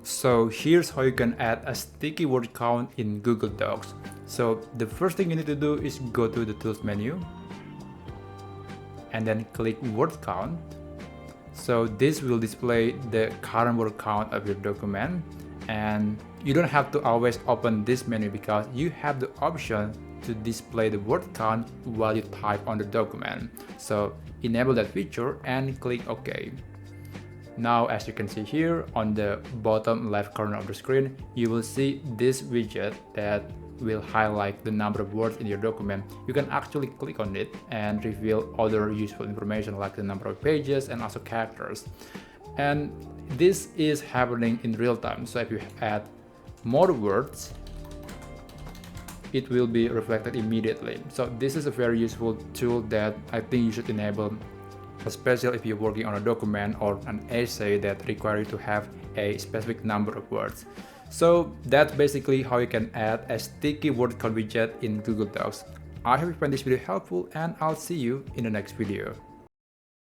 So here's how you can add a sticky word count in Google Docs. So the first thing you need to do is go to the Tools menu and then click Word Count. So this will display the current word count of your document, and you don't have to always open this menu because you have the option to display the word count while you type on the document. So enable that feature and click OK. Now, as you can see here on the bottom left corner of the screen, you will see this widget that will highlight the number of words in your document. You can actually click on it and reveal other useful information like the number of pages and also characters. And this is happening in real time. So if you add more words, it will be reflected immediately. So this is a very useful tool that I think you should enable, especially if you're working on a document or an essay that requires you to have a specific number of words. So that's basically how you can add a sticky word count widget in Google Docs. I hope you find this video helpful, and I'll see you in the next video.